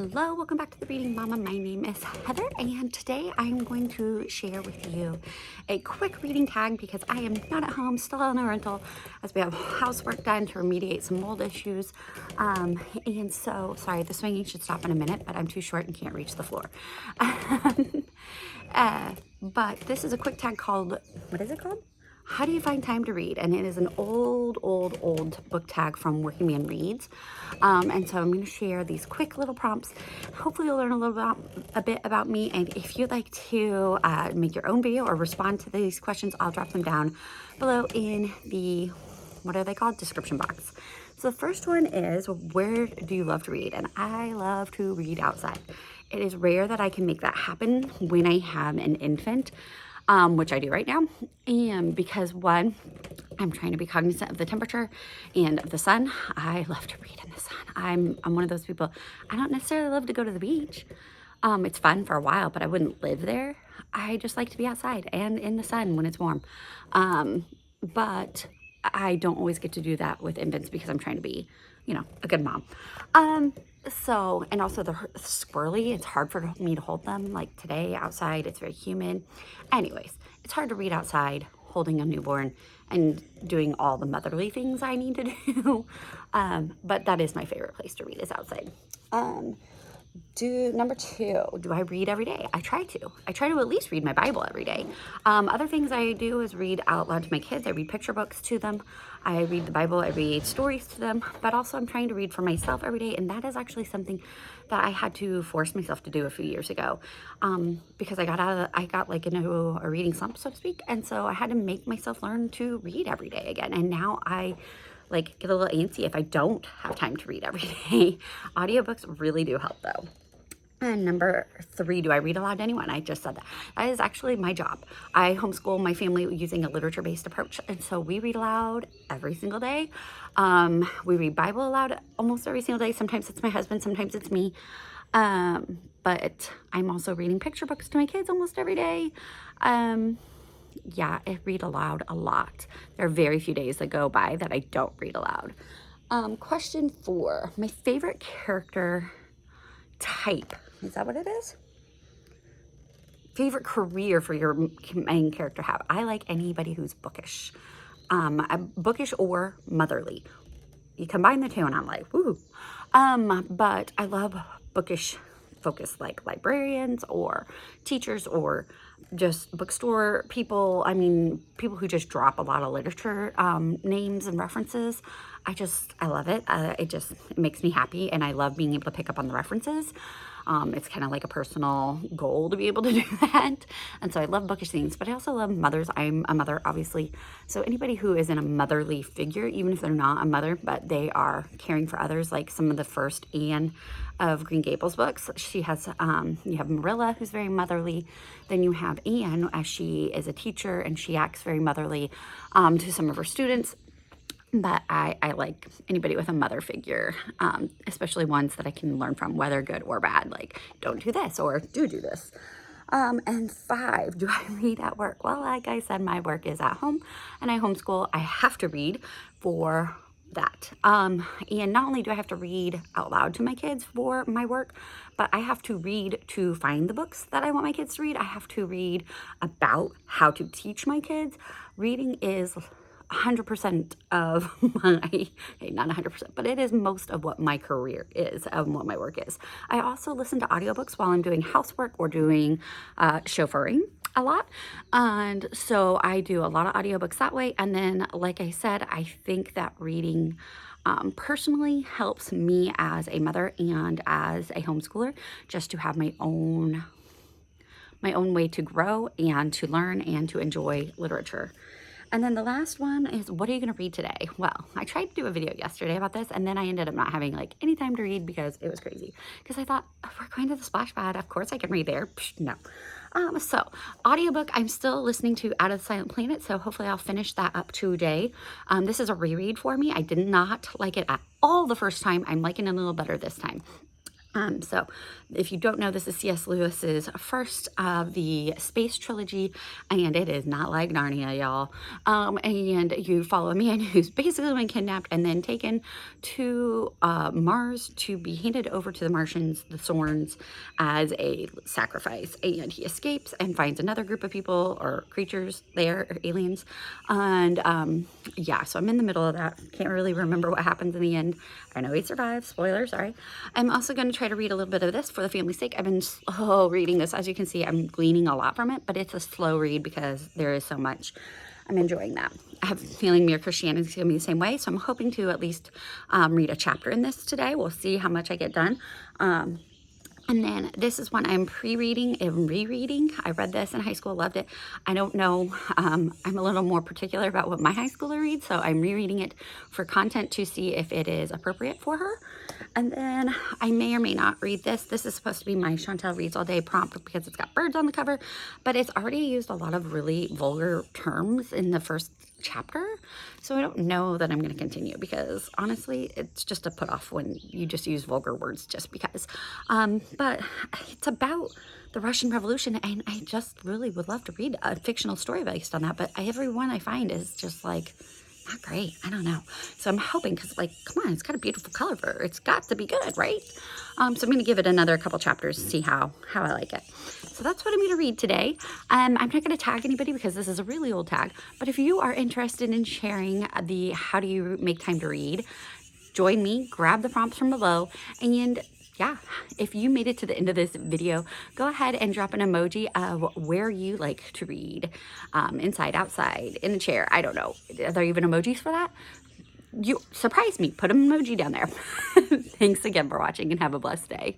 Hello, welcome back to the Reading Mama. My name is Heather, and today I'm going to share with you a quick reading tag because I am not at home, still in a rental, as we have housework done to remediate some mold issues. And so, sorry, the swinging should stop in a minute, but I'm too short and can't reach the floor. But this is a quick tag called, what is it called? How do you find time to read? And it is an old book tag from Working Man Reads. And so I'm going to share these quick little prompts. Hopefully you'll learn a bit about me. And if you'd like to make your own video or respond to these questions, I'll drop them down below in the, what are they called? Description box. So the first one is, where do you love to read? And I love to read outside. It is rare that I can make that happen when I have an infant. Which I do right now, and because one, I'm trying to be cognizant of the temperature and of the sun. I love to read in the sun. I'm one of those people. I don't necessarily love to go to the beach. It's fun for a while, but I wouldn't live there. I just like to be outside and in the sun when it's warm. But I don't always get to do that with infants because I'm trying to be, a good mom. So, and also the squirrely, it's hard for me to hold them. Like today outside, it's very humid. Anyways, it's hard to read outside holding a newborn and doing all the motherly things I need to do. But that is my favorite place to read, is outside. Number two, do I read every day? I try to at least read my Bible every day. Other things I do is read out loud to my kids. I read picture books to them. I read the Bible. I read stories to them, but also I'm trying to read for myself every day. And that is actually something that I had to force myself to do a few years ago. Because I got like into a reading slump, so to speak. And so I had to make myself learn to read every day again. And now I get a little antsy if I don't have time to read every day. Audiobooks really do help though. And number three, do I read aloud to anyone? I just said that. That is actually my job. I homeschool my family using a literature-based approach. And so we read aloud every single day. We read Bible aloud almost every single day. Sometimes it's my husband, sometimes it's me. But I'm also reading picture books to my kids almost every day. Yeah, I read aloud a lot. There are very few days that go by that I don't read aloud. Question 4, my favorite character type. Is that what it is? Favorite career for your main character have. I like anybody who's bookish. Bookish or motherly. You combine the two and I'm like, woo. But I love bookish focus, like librarians or teachers or just bookstore people. I mean, people who just drop a lot of literature names and references. I love it. It makes me happy, and I love being able to pick up on the references. It's kind of like a personal goal to be able to do that. And so I love bookish things, but I also love mothers. I'm a mother, obviously. So anybody who isn't a motherly figure, even if they're not a mother, but they are caring for others, like some of the first Anne of Green Gables books. She has, you have Marilla, who's very motherly. Then you have Anne, as she is a teacher, and she acts very motherly to some of her students. But I like anybody with a mother figure, especially ones that I can learn from, whether good or bad, like don't do this or do this. And 5, do I read at work? Well, like I said, my work is at home and I homeschool. I have to read for that. And not only do I have to read out loud to my kids for my work, but I have to read to find the books that I want my kids to read. I have to read about how to teach my kids. Reading is 100% of my, not 100%, but it is most of what my career is and what my work is. I also listen to audiobooks while I'm doing housework or doing chauffeuring a lot. And so I do a lot of audiobooks that way. And then, like I said, I think that reading personally helps me as a mother and as a homeschooler just to have my own way to grow and to learn and to enjoy literature. And then the last one is, what are you going to read today? Well, I tried to do a video yesterday about this, and then I ended up not having any time to read because it was crazy. Because I thought, oh, we're going to the splash pad. Of course I can read there. Psh, no. So audiobook, I'm still listening to Out of the Silent Planet, so hopefully I'll finish that up today. This is a reread for me. I did not like it at all the first time. I'm liking it a little better this time. So if you don't know, this is C.S. Lewis's first of the space trilogy, and it is not like Narnia, y'all. And you follow a man who's basically been kidnapped and then taken to Mars to be handed over to the Martians, the Sorns, as a sacrifice. And he escapes and finds another group of people or creatures there, or aliens. And yeah, so I'm in the middle of that. Can't really remember what happens in the end. I know he survives. Spoiler, sorry. I'm also going to try to read a little bit of this for the family's sake. I've been slow reading this. As you can see, I'm gleaning a lot from it, but it's a slow read because there is so much. I'm enjoying that. I have a feeling Mere Christianity is going to be the same way, so I'm hoping to at least read a chapter in this today. We'll see how much I get done. And then this is one I'm pre-reading and rereading. I read this in high school, loved it. I don't know, I'm a little more particular about what my high schooler reads, so I'm rereading it for content to see if it is appropriate for her. And then I may or may not read this. This is supposed to be my Chantel Reads All Day prompt because it's got birds on the cover, but it's already used a lot of really vulgar terms in the first chapter, so I don't know that I'm going to continue because honestly it's just a put off when you just use vulgar words just because. But it's about the Russian Revolution, and I just really would love to read a fictional story based on that, but every one I find is just like not great. I don't know. So I'm hoping, because like, come on, it's got a beautiful cover. It's got to be good, right? So I'm going to give it another couple chapters to see how I like it. So that's what I'm going to read today. I'm not going to tag anybody because this is a really old tag. But if you are interested in sharing the how do you make time to read, join me, grab the prompts from below, and yeah, if you made it to the end of this video, go ahead and drop an emoji of where you like to read, inside, outside, in a chair. I don't know. Are there even emojis for that? You surprise me. Put an emoji down there. Thanks again for watching and have a blessed day.